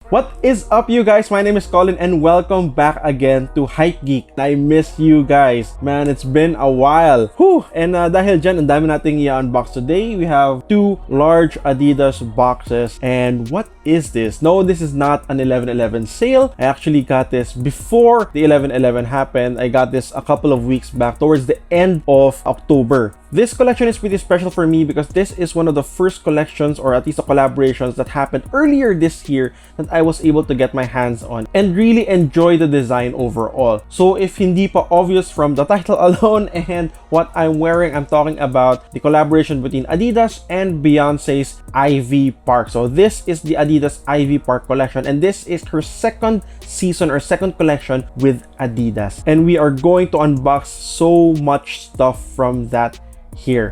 What is up, you guys? My name is Colin and welcome back again to Hypegeek. I miss you guys. Man, it's been a while. Whew! And dahil dyan, ang dami nating i-unbox today. We have two large Adidas boxes. And what is this? No, this is not an 11/11 sale. I actually got this before the 11/11 happened. I got this a couple of weeks back towards the end of October. This collection is pretty special for me because this is one of the first collections, or at least the collaborations, that happened earlier this year that I was able to get my hands on and really enjoy the design overall. So if hindi pa obvious from the title alone and what I'm wearing, I'm talking about the collaboration between Adidas and Beyonce's Ivy Park. So this is the Adidas Ivy Park collection, and this is her second season or second collection with Adidas. And we are going to unbox so much stuff from that here.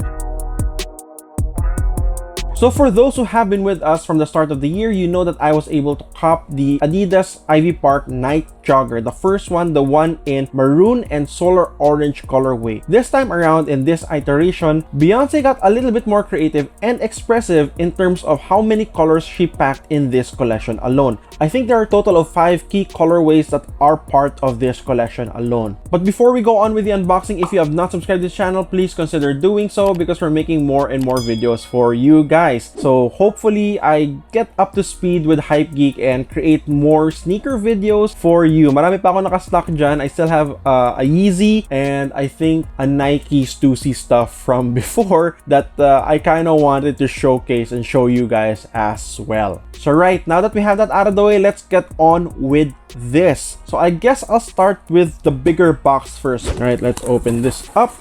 So for those who have been with us from the start of the year, you know that I was able to cop the Adidas Ivy Park Nite Jogger, the first one, the one in maroon and solar orange colorway. This time around, in this iteration, Beyonce got a little bit more creative and expressive in terms of how many colors she packed in this collection alone. I think there are a total of 5 key colorways that are part of this collection alone. But before we go on with the unboxing, if you have not subscribed to this channel, please consider doing so because we're making more and more videos for you guys. So hopefully I get up to speed with Hypegeek and create more sneaker videos for you. Marami pa ako nakastock dyan. I still have a Yeezy and I think a Nike Stussy stuff from before that I kind of wanted to showcase and show you guys as well. So right, now that we have that out of the way, let's get on with this. So I guess I'll start with the bigger box first. All right, let's open this up.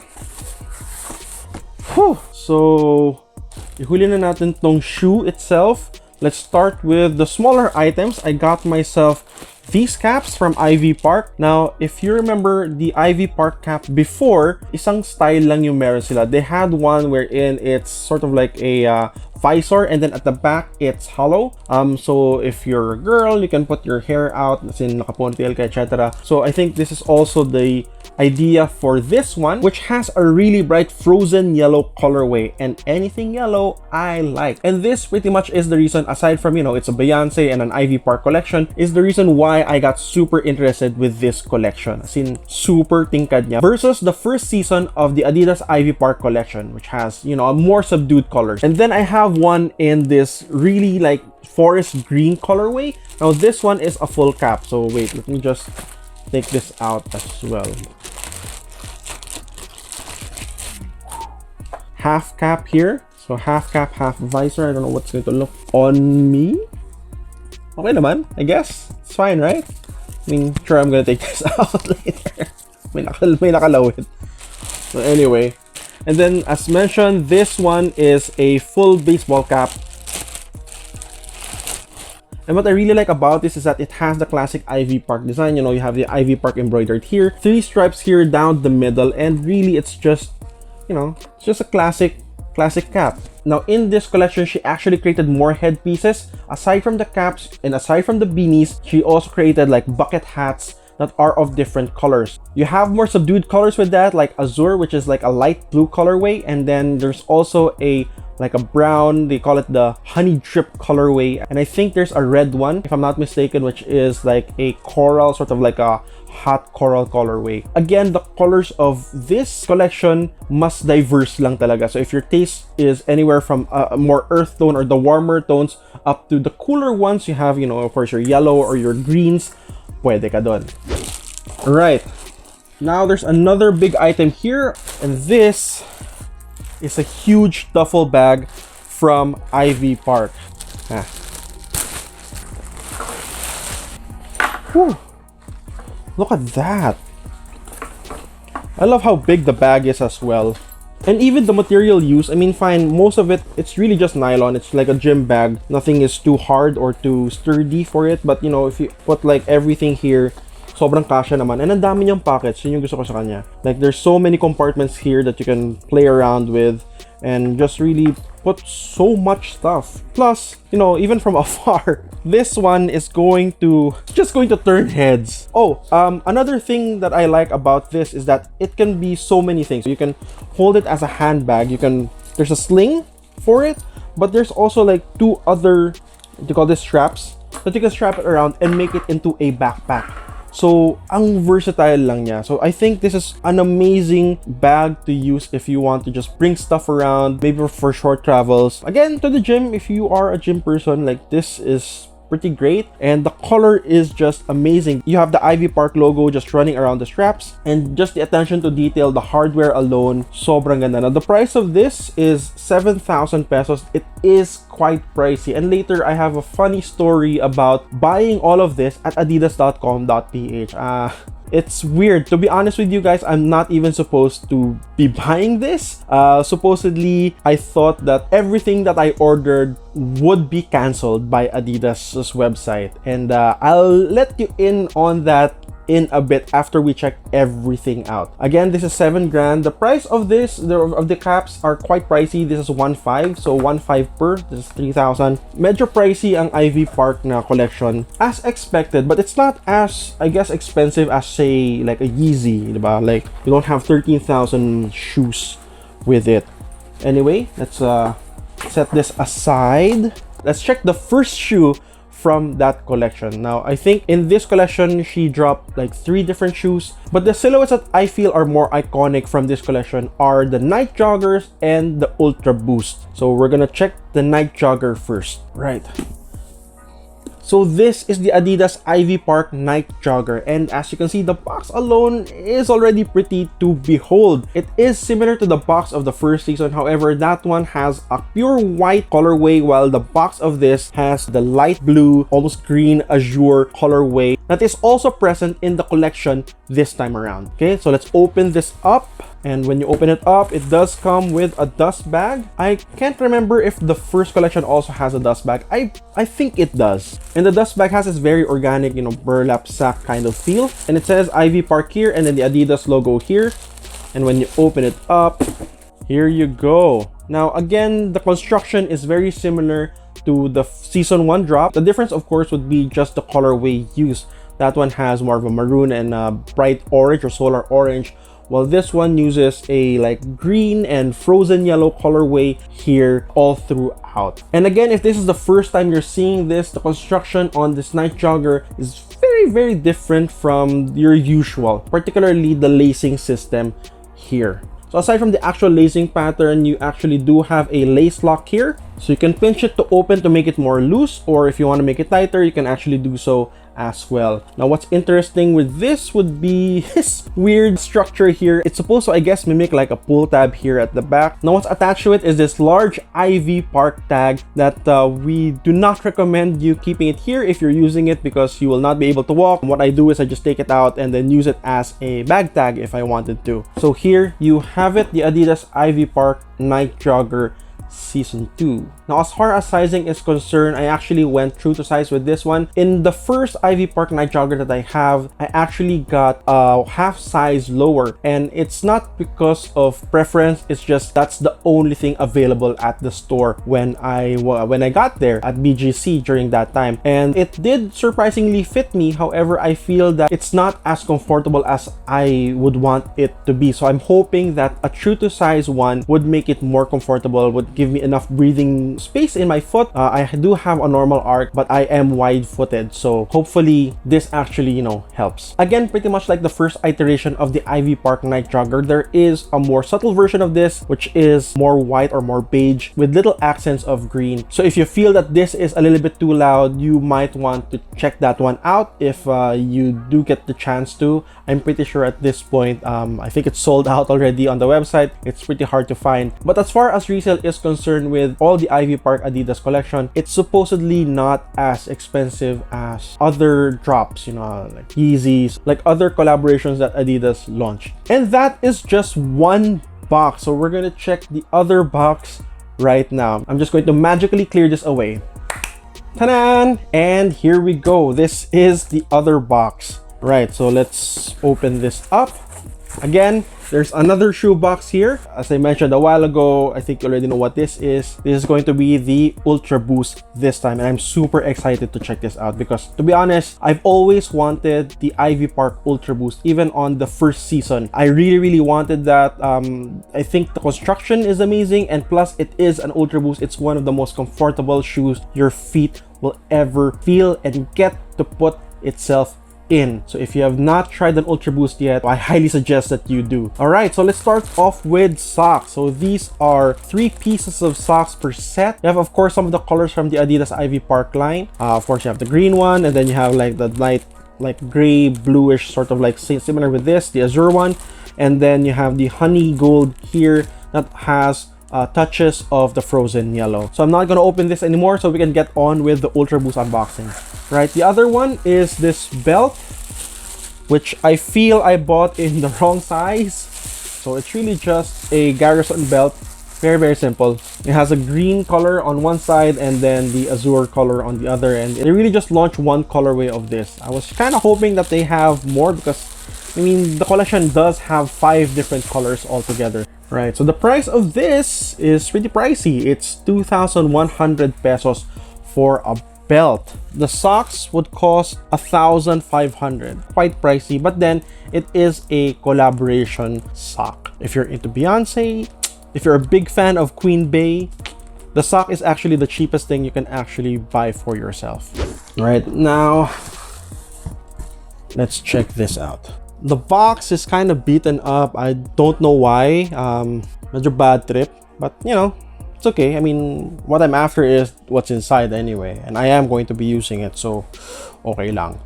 Whew. So ihuli na natin tong shoe itself. Let's start with the smaller items. I got myself these caps from Ivy Park. Now, if you remember the Ivy Park cap before, isang style lang yung meron sila. They had one wherein it's sort of like a visor, and then at the back it's hollow. So if you're a girl, you can put your hair out, as in nakapontail ka, etc. So I think this is also the idea for this one, which has a really bright frozen yellow colorway, and anything yellow I like. And this pretty much is the reason, aside from, you know, it's a Beyonce and an Ivy Park collection, is the reason why I got super interested with this collection. As in, super tingkad niya versus the first season of the Adidas Ivy Park collection, which has, you know, a more subdued colors. And then I have one in this really like forest green colorway. Now this one is a full cap. So wait, let me just take this out as well. Half cap here. So half cap, half visor. I don't know what's going to look on me. Okay naman, I guess. It's fine, right? I mean, sure, I'm going to take this out later. May nakalawit. So anyway. And then, as mentioned, this one is a full baseball cap. And what I really like about this is that it has the classic Ivy Park design. You know, you have the Ivy Park embroidered here, 3 stripes here down the middle, and really it's just, you know, it's just a classic cap. Now in this collection, she actually created more headpieces. Aside from the caps and aside from the beanies, she also created like bucket hats that are of different colors. You have more subdued colors with that, like azure, which is like a light blue colorway, and then there's also a like a brown, they call it the honey drip colorway, and I think there's a red one, if I'm not mistaken, which is like a coral, sort of like a hot coral colorway. Again, the colors of this collection must diverse lang talaga. So if your taste is anywhere from a more earth tone or the warmer tones up to the cooler ones, you have, you know, of course, your yellow or your greens, pwede ka dun. Alright, now there's another big item here, and this is a huge duffel bag from Ivy Park. Whew. Look at that. I love how big the bag is as well. And even the material used, I mean, fine, most of it, it's really just nylon. It's like a gym bag. Nothing is too hard or too sturdy for it. But, you know, if you put like everything here, sobrang kasya naman. And ang dami niyang pockets. Yun yung gusto ko sa kanya. Like, there's so many compartments here that you can play around with and just really put so much stuff. Plus, you know, even from afar, this one is just going to turn heads. Oh, another thing that I like about this is that it can be so many things. You can hold it as a handbag. There's a sling for it, but there's also like 2 other, what do you call this, straps that you can strap it around and make it into a backpack. So, ang versatile lang niya. So, I think this is an amazing bag to use if you want to just bring stuff around, maybe for short travels. Again, to the gym, if you are a gym person, like this is pretty great, and the color is just amazing. You have the Ivy Park logo just running around the straps, and just the attention to detail, the hardware alone, sobrang ganda. Now, the price of this is 7,000 pesos. It is quite pricey, and later I have a funny story about buying all of this at adidas.com.ph. It's weird. To be honest with you guys, I'm not even supposed to be buying this. Supposedly, I thought that everything that I ordered would be canceled by Adidas's website. And I'll let you in on that in a bit after we check everything out. Again, this is 7 grand. The price of this, of the caps, are quite pricey. This is 1.5, so 1.5 per. This is 3,000. Medyo pricey ang Ivy Park na collection, as expected, but it's not as, I guess, expensive as, say, like a Yeezy, diba? Like, you don't have 13,000 shoes with it. Anyway, let's set this aside. Let's check the first shoe from that collection. Now, I think in this collection, she dropped like 3 different shoes, but the silhouettes that I feel are more iconic from this collection are the Nite Joggers and the Ultraboost. So we're gonna check the Nite Jogger first. Right. So this is the Adidas Ivy Park Nite Jogger, and as you can see, the box alone is already pretty to behold. It is similar to the box of the first season, however, that one has a pure white colorway, while the box of this has the light blue, almost green azure colorway that is also present in the collection this time around. Okay, so let's open this up. And when you open it up, it does come with a dust bag. I can't remember if the first collection also has a dust bag. I think it does. And the dust bag has this very organic, you know, burlap sack kind of feel. And it says Ivy Park here, and then the Adidas logo here. And when you open it up, here you go. Now, again, the construction is very similar to the season 1 drop. The difference, of course, would be just the colorway used. That one has more of a maroon and a bright orange or solar orange, while this one uses a like green and frozen yellow colorway here all throughout. And again, if this is the first time you're seeing this, the construction on this Nite Jogger is very different from your usual, particularly the lacing system here. So aside from the actual lacing pattern, you actually do have a lace lock here, so you can pinch it to open to make it more loose, or if you want to make it tighter, you can actually do so as well. Now, what's interesting with this would be this weird structure here. It's supposed to, I guess, mimic like a pull tab here at the back. Now, what's attached to it is this large Ivy Park tag that we do not recommend you keeping it here if you're using it, because you will not be able to walk. What I do is I just take it out and then use it as a bag tag if I wanted to. So here you have it, the Adidas Ivy Park Nite Jogger Season 2. Now, as far as sizing is concerned, I actually went true to size with this one. In the first Ivy Park Nite Jogger that I have, I actually got a half size lower, and it's not because of preference, it's just that's the only thing available at the store when I got there at BGC during that time, and it did surprisingly fit me. However, I feel that it's not as comfortable as I would want it to be, so I'm hoping that a true to size one would make it more comfortable, would give me enough breathing space in my foot. I do have a normal arc, but I am wide-footed, so hopefully this actually, you know, helps. Again, pretty much like the first iteration of the Ivy Park Nite Jogger, there is a more subtle version of this, which is more white or more beige with little accents of green. So if you feel that this is a little bit too loud, you might want to check that one out if you do get the chance to. I'm pretty sure at this point, I think it's sold out already on the website. It's pretty hard to find. But as far as resale is concerned with all the Ivy Park Adidas collection, it's supposedly not as expensive as other drops, you know, like Yeezys, like other collaborations that Adidas launched. And that is just one box. So we're gonna check the other box right now. I'm just going to magically clear this away. Ta-da! And here we go. This is the other box. Right, so let's open this up. Again, there's another shoe box here. As I mentioned a while ago, I think you already know what this is. This is going to be the Ultraboost this time, and I'm super excited to check this out because, to be honest, I've always wanted the Ivy Park Ultraboost, even on the first season. I really wanted that. I think the construction is amazing, and plus it is an Ultraboost. It's one of the most comfortable shoes your feet will ever feel and get to put itself in. So if you have not tried an Ultraboost yet, I highly suggest that you do. All right, so let's start off with socks. So these are 3 pieces of socks per set. You have, of course, some of the colors from the Adidas Ivy Park line. Of course, you have the green one, and then you have like the light, like gray, bluish, sort of like similar with this, the azure one, and then you have the honey gold here that has touches of the frozen yellow. So I'm not going to open this anymore, so we can get on with the Ultraboost unboxing. Right, the other one is this belt, which I feel I bought in the wrong size. So it's really just a garrison belt. Very simple. It has a green color on one side and then the azure color on the other, and they really just launched one colorway of this. I was kind of hoping that they have more because, I mean, the collection does have 5 different colors altogether. Right, so the price of this is pretty pricey. It's 2,100 pesos for a belt. The socks would cost 1,500. Quite pricey, but then it is a collaboration sock. If you're into Beyonce, if you're a big fan of Queen Bey, the sock is actually the cheapest thing you can actually buy for yourself. Right, now let's check this out. The box is kind of beaten up. I don't know why. Major bad trip, but you know, it's okay. I mean, what I'm after is what's inside anyway, and I am going to be using it, so okay lang.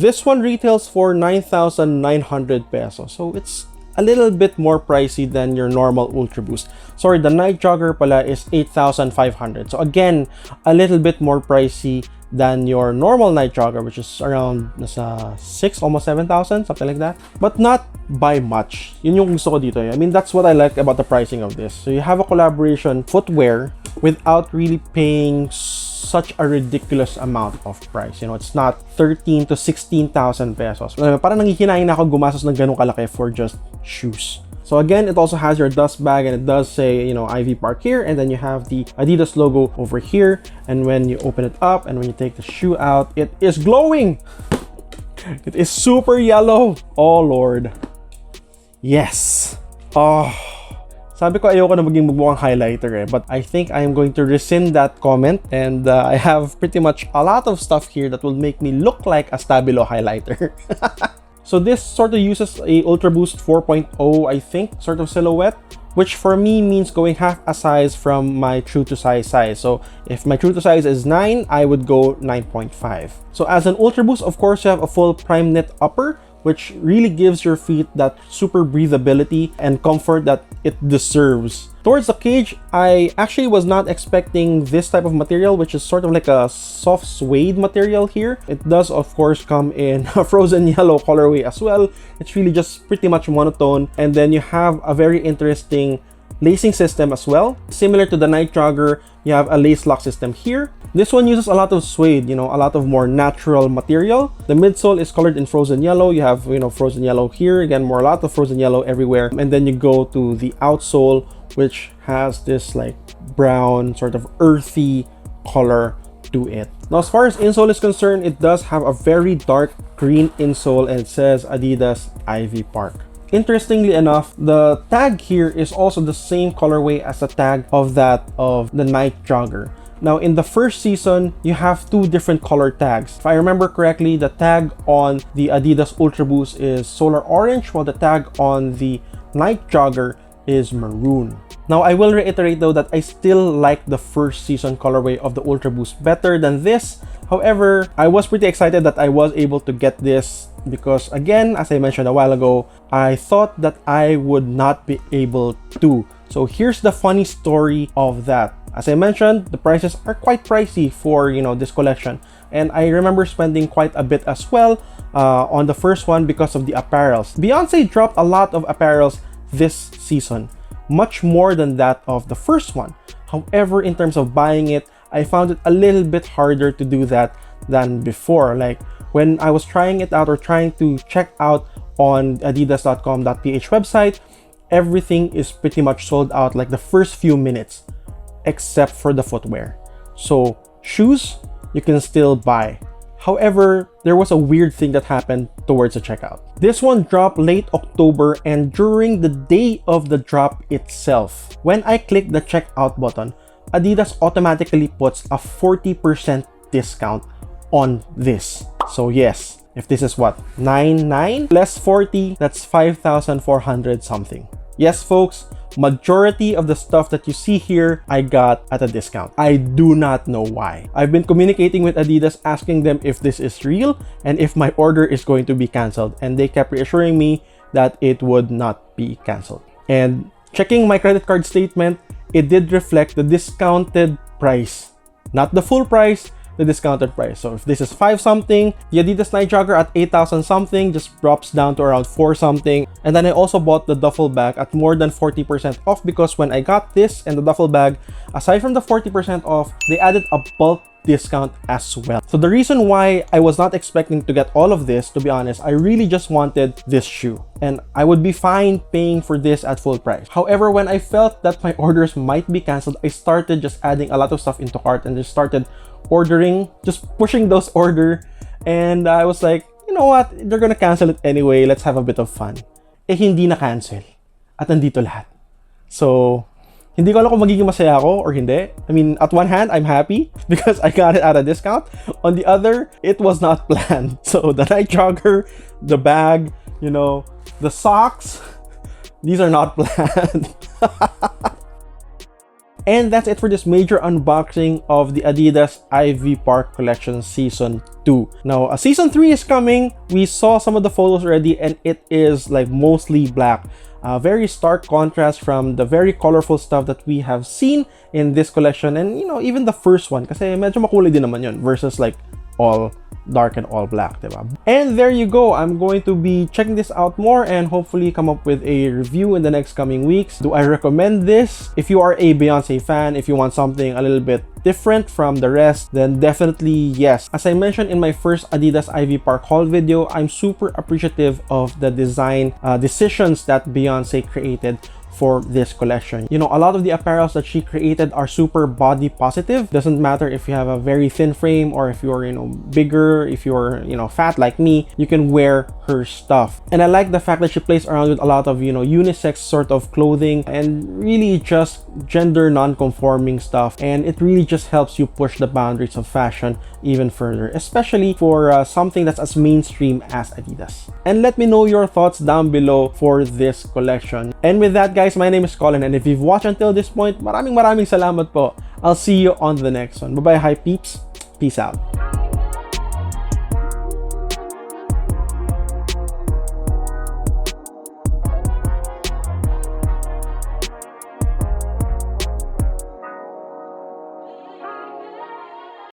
This one retails for 9,900 pesos, so it's a little bit more pricey than your normal Ultraboost. Sorry, the Nite Jogger pala is 8,500. So again, a little bit more pricey than your normal Nite Jogger, which is around 6, almost 7,000, something like that. But not by much. Yun yung gusto ko dito. I mean, that's what I like about the pricing of this. So you have a collaboration footwear without really paying such a ridiculous amount of price. You know, it's not 13 to 16,000 pesos. Parang nanghihinayin na ako gumastos ng ganun kalaki for just shoes. So again, it also has your dust bag, and it does say, you know, Ivy Park here, and then you have the Adidas logo over here. And when you open it up and when you take the shoe out, it is glowing. It is super yellow. Oh Lord. Yes. Oh. Sabi ko ayoko na maging magmukhang highlighter but I think I am going to rescind that comment, and I have pretty much a lot of stuff here that will make me look like a Stabilo highlighter. So this sort of uses a Ultraboost 4.0, I think, sort of silhouette, which for me means going half a size from my true to size. So if my true to size is 9, I would go 9.5. So as an Ultraboost, of course, you have a full prime knit upper, which really gives your feet that super breathability and comfort that it deserves. Towards the cage, I actually was not expecting this type of material, which is sort of like a soft suede material here. It does, of course, come in a frozen yellow colorway as well. It's really just pretty much monotone. And then you have a very interesting lacing system as well. Similar to the Nite Jogger, you have a lace lock system here. This one uses a lot of suede, you know, a lot of more natural material. The midsole is colored in frozen yellow. You have, you know, frozen yellow here. Again, a lot of frozen yellow everywhere. And then you go to the outsole, which has this like brown, sort of earthy color to it. Now, as far as insole is concerned, it does have a very dark green insole, and it says Adidas Ivy Park. Interestingly enough, the tag here is also the same colorway as the tag of that of the Nite Jogger. Now, in the first season, you have 2 different color tags. If I remember correctly, the tag on the Adidas Ultraboost is solar orange, while the tag on the Nite Jogger is maroon. Now, I will reiterate though that I still like the first season colorway of the Ultraboost better than this. However, I was pretty excited that I was able to get this because, again, as I mentioned a while ago, I thought that I would not be able to. So here's the funny story of that. As I mentioned, the prices are quite pricey for, you know, this collection. And I remember spending quite a bit as well on the first one because of the apparels. Beyonce dropped a lot of apparels this season, much more than that of the first one. However, in terms of buying it, I found it a little bit harder to do that than before. Like, when I was trying it out or trying to check out on adidas.com.ph website, everything is pretty much sold out like the first few minutes, except for the footwear. So shoes, you can still buy. However, there was a weird thing that happened towards the checkout. This one dropped late October, and during the day of the drop itself, when I click the checkout button, Adidas automatically puts a 40% discount on this. So yes, if this is what, 99 less 40, that's 5,400 something. Yes, folks, majority of the stuff that you see here, I got at a discount. I do not know why. I've been communicating with Adidas, asking them if this is real and if my order is going to be canceled. And they kept reassuring me that it would not be canceled. And checking my credit card statement, it did reflect the discounted price. Not the full price, the discounted price. So if this is 5 something, the Adidas Nite Jogger at 8,000 something just drops down to around 4 something. And then I also bought the duffel bag at more than 40% off, because when I got this and the duffel bag, aside from the 40% off, they added a bulk discount as well. So the reason why I was not expecting to get all of this, to be honest, I really just wanted this shoe, and I would be fine paying for this at full price. However, when I felt that my orders might be canceled, I started just adding a lot of stuff into cart and just started ordering, just pushing those order. And I was like, you know what, they're gonna cancel it anyway, let's have a bit of fun. Eh, hindi na cancel at nandito lahat. So hindi ko alam kung magiging masaya ako or hindi. I mean, at one hand, I'm happy because I got it at a discount. On the other, it was not planned. So the Nite Jogger, the bag, you know, the socks, these are not planned. And that's it for this major unboxing of the Adidas Ivy Park Collection Season 2. Now, Season 3 is coming. We saw some of the photos already, and it is like mostly black. Very stark contrast from the very colorful stuff that we have seen in this collection, and you know, even the first one, kasi medyo makulay din naman yun versus like all dark and all black, diba? And there you go. I'm going to be checking this out more and hopefully come up with a review in the next coming weeks. Do I recommend this? If you are a Beyonce fan, if you want something a little bit different from the rest, then definitely yes. As I mentioned in my first Adidas Ivy Park haul video, I'm super appreciative of the design decisions that Beyonce created for this collection. You know, a lot of the apparels that she created are super body positive. Doesn't matter if you have a very thin frame or if you're, you know, bigger, if you're, you know, fat like me, you can wear her stuff. And I like the fact that she plays around with a lot of, you know, unisex sort of clothing and really just gender non-conforming stuff. And it really just helps you push the boundaries of fashion even further, especially for something that's as mainstream as Adidas. And let me know your thoughts down below for this collection. And with that, guys, my name is Colin, and if you've watched until this point, maraming salamat po. I'll see you on the next one. Bye-bye, Hype Peeps. Peace out.